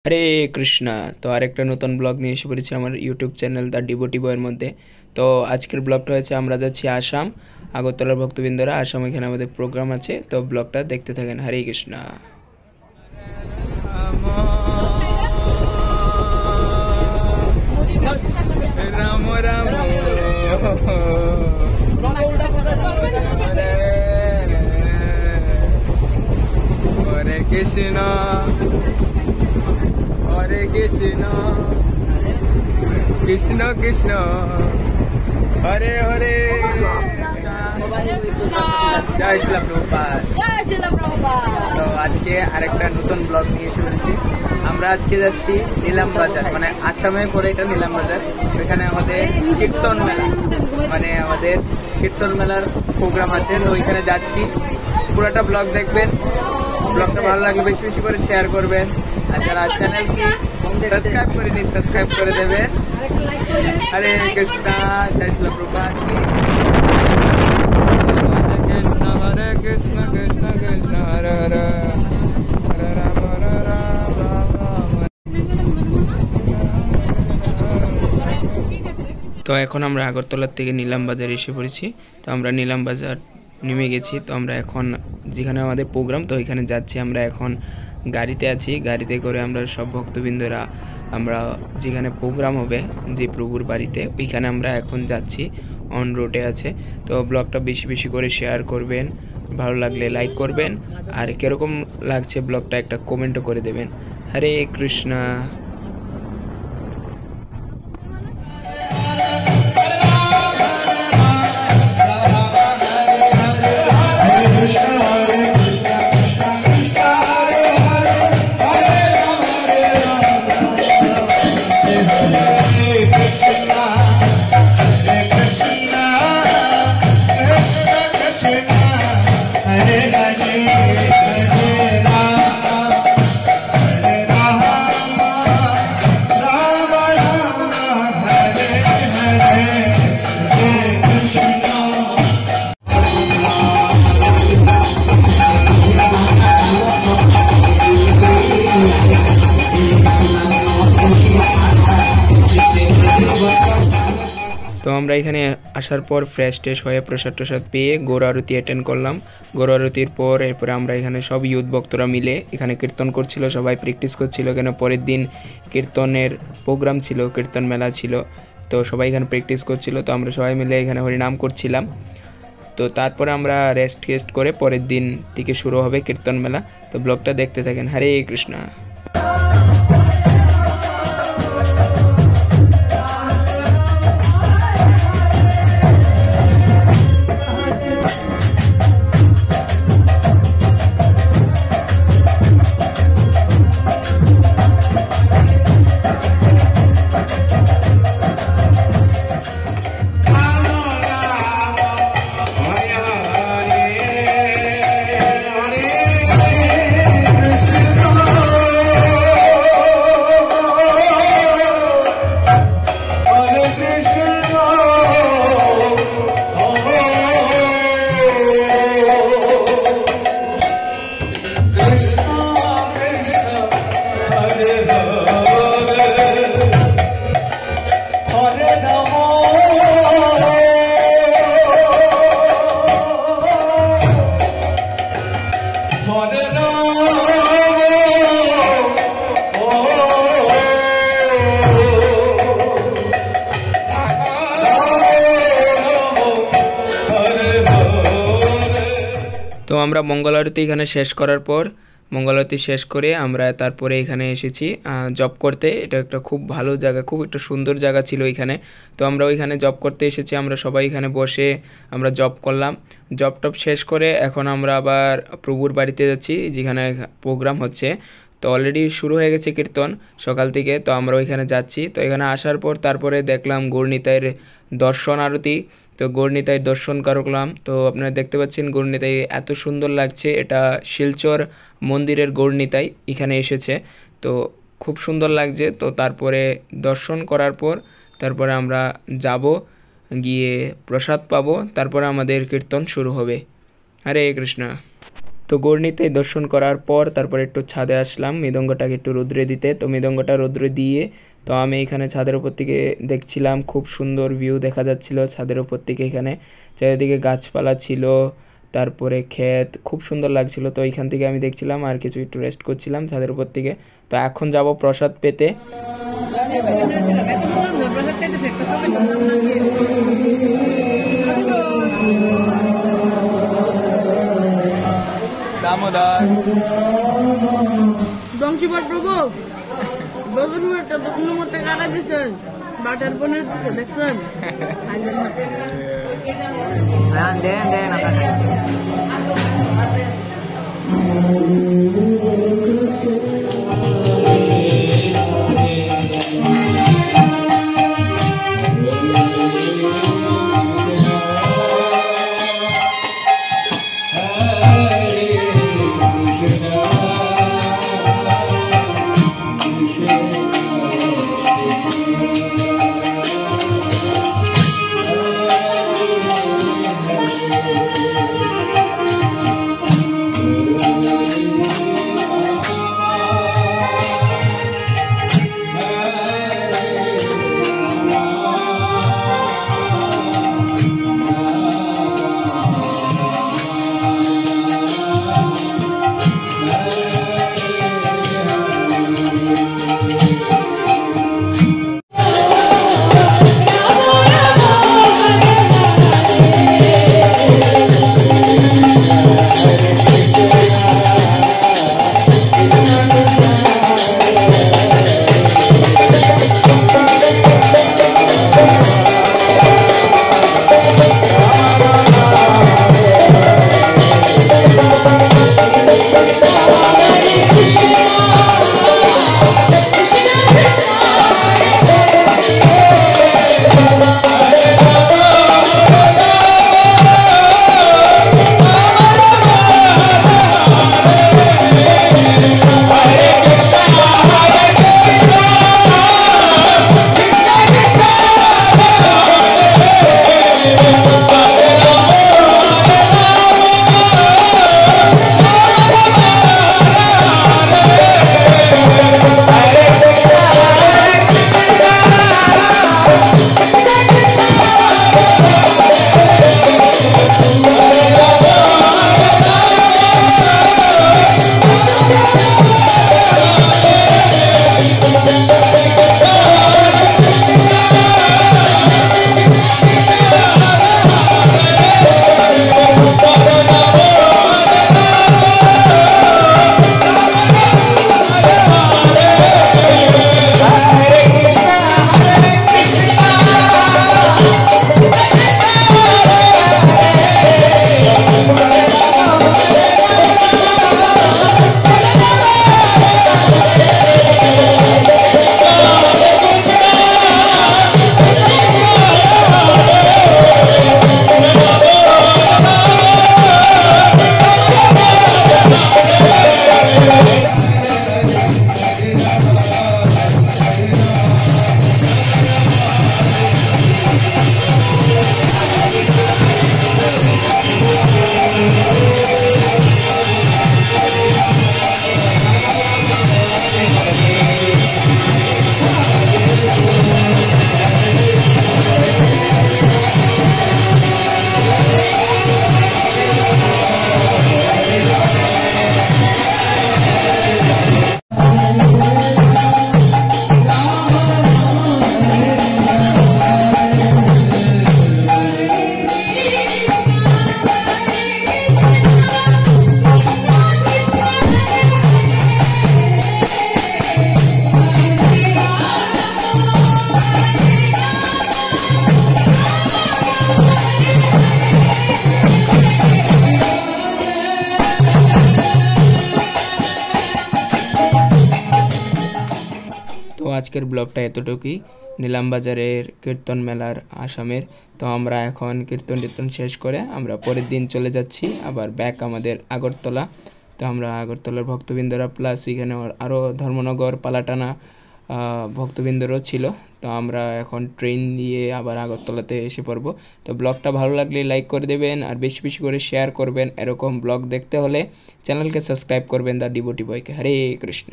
হরে কৃষ্ণা। তো আরেকটা নতুন ব্লগ নিয়ে এসে পড়েছি আমার ইউটিউব চ্যানেল দ্য ডিভোটি বয়ের মধ্যে। তো আজকের ব্লগটা হয়েছে আমরা যাচ্ছি আসাম, আগরতলার ভক্তবৃন্দরা আসাম, এখানে আমাদের প্রোগ্রাম আছে। তো ব্লগটা দেখতে থাকেন। হরে কৃষ্ণা। রাম রাম হরে কৃষ্ণ হরে কৃষ্ণ কৃষ্ণ কৃষ্ণ হরে হরে। জয় শিলা প্রভুপাদ। তো আজকে আরেকটা নতুন ব্লগ নিয়ে এসে পড়েছি। আমরা আজকে যাচ্ছি নিলাম বাজার, মানে আসামে পরে এটা নিলাম বাজার। সেখানে আমাদের কীর্তন মেলা, মানে আমাদের কীর্তন মেলার প্রোগ্রাম আছে। তো ওইখানে যাচ্ছি, পুরোটা ব্লগ দেখবেন। ব্লগটা ভালো লাগলে বেশি বেশি করে শেয়ার করবেন, আর যারা চ্যানেলটি সাবস্ক্রাইব করেনি সাবস্ক্রাইব করে দেবেন। হরে কৃষ্ণ। জয় শিলা প্রভুপাদ। কৃষ্ণ হরে কৃষ্ণ কৃষ্ণ কৃষ্ণ হরে হরে হরে রাম হরে রাম রাম রাম। তো এখন আমরা আগরতলার থেকে নিলাম বাজার এসে পড়েছি। তো আমরা নিলাম বাজার নেমে গেছি। তো আমরা এখন যেখানে আমাদের প্রোগ্রাম, তো ওইখানে যাচ্ছি। আমরা এখন গাড়িতে আছি, গাড়িতে করে আমরা সব ভক্তবৃন্দরা আমরা যেখানে প্রোগ্রাম হবে, যে প্রভুর বাড়িতে, ওইখানে আমরা এখন যাচ্ছি, অন রোডে আছে। তো ব্লগটা বেশি বেশি করে শেয়ার করবেন, ভালো লাগলে লাইক করবেন, আর কীরকম লাগছে ব্লগটা একটা কমেন্টও করে দেবেন। হরে কৃষ্ণা। তো আমরা এখানে আসার পর ফ্রেশ ট্রেশ হয়ে প্রসাদ টসাদ পেয়ে গৌর আরতি অ্যাটেন্ড করলাম। গৌর আরতির পর এরপরে আমরা এখানে সব ইউথ ভক্তরা মিলে এখানে কীর্তন করছিল, সবাই প্র্যাকটিস করছিল। কেন পরের দিন কীর্তনের প্রোগ্রাম ছিল, কীর্তন মেলা ছিল। তো সবাই এখানে প্র্যাকটিস করছিল। তো আমরা সবাই মিলে এখানে হরিনাম করছিলাম। তো তারপরে আমরা রেস্ট করে পরের দিন থেকে শুরু হবে কীর্তন মেলা। তো ব্লগটা দেখতে থাকেন। হরে কৃষ্ণ। তো আমরা মঙ্গল আরতি এখানে শেষ করার পর, মঙ্গল আরতি শেষ করে আমরা তারপরে এখানে এসেছি জব করতে। এটা একটা খুব ভালো জায়গা, খুব একটা সুন্দর জায়গা ছিল এখানে। তো আমরা ওইখানে জব করতে এসেছি। আমরা সবাই এখানে বসে আমরা জব করলাম। জব টপ শেষ করে এখন আমরা আবার প্রভুর বাড়িতে যাচ্ছি, যেখানে প্রোগ্রাম হচ্ছে। তো অলরেডি শুরু হয়ে গেছে কীর্তন সকাল থেকে। তো আমরা ওইখানে যাচ্ছি। তো এখানে আসার পর তারপরে দেখলাম গৌরনিতাইয়ের দর্শন আরতি। তো গৌরনিতাই দর্শন করলাম। তো আপনারা দেখতে পাচ্ছেন গৌরনিতাই এত সুন্দর লাগছে। এটা শিলচর মন্দিরের গৌরনিতাই এখানে এসেছে। তো খুব সুন্দর লাগছে। তো তারপরে দর্শন করার পর তারপরে আমরা যাব, গিয়ে প্রসাদ পাবো, তারপরে আমাদের কীর্তন শুরু হবে। হরে কৃষ্ণ। তো গৌরনীতে দর্শন করার পর তারপর একটু ছাদে আসলাম মৃদঙ্গটাকে একটু রৌদ্রে দিতে। তো মৃদঙ্গটা রৌদ্রে দিয়ে তো আমি এখানে ছাদের উপর থেকে দেখছিলাম, খুব সুন্দর ভিউ দেখা যাচ্ছিল ছাদের উপর থেকে। এখানে চারিদিকে গাছপালা ছিল, তারপরে ক্ষেত, খুব সুন্দর লাগছিল। তো এইখান থেকে আমি দেখছিলাম আর কিছু একটু রেস্ট করছিলাম ছাদের উপর থেকে। তো এখন যাব প্রসাদ পেতে। দামোদর বংশীবর প্রভু বংশীবরটা তো কোনো মতে কাটা দিচ্ছেন, বাটার পনির দিচ্ছে দেখছেন। আজকের ব্লগটা এতটুকুই নীলামবাজারের কীর্তন মেলার আসামের। তো আমরা এখন কীর্তন শেষ করে আমরা পরের দিন চলে যাচ্ছি আবার ব্যাক আমাদের আগরতলা। তো আমরা আগরতলার ভক্তবৃন্দরা প্লাস এখানে আরও ধর্মনগর, পালাটানা, ভক্তবৃন্দরও ছিল। তো আমরা এখন ট্রেন দিয়ে আবার আগরতলাতে এসে পড়বো। তো ব্লগটা ভালো লাগলে লাইক করে দেবেন আর বেশি বেশি করে শেয়ার করবেন। এরকম ব্লগ দেখতে হলে চ্যানেলকে সাবস্ক্রাইব করবেন দ্য ডিভোটি বয়কে। হরে কৃষ্ণ।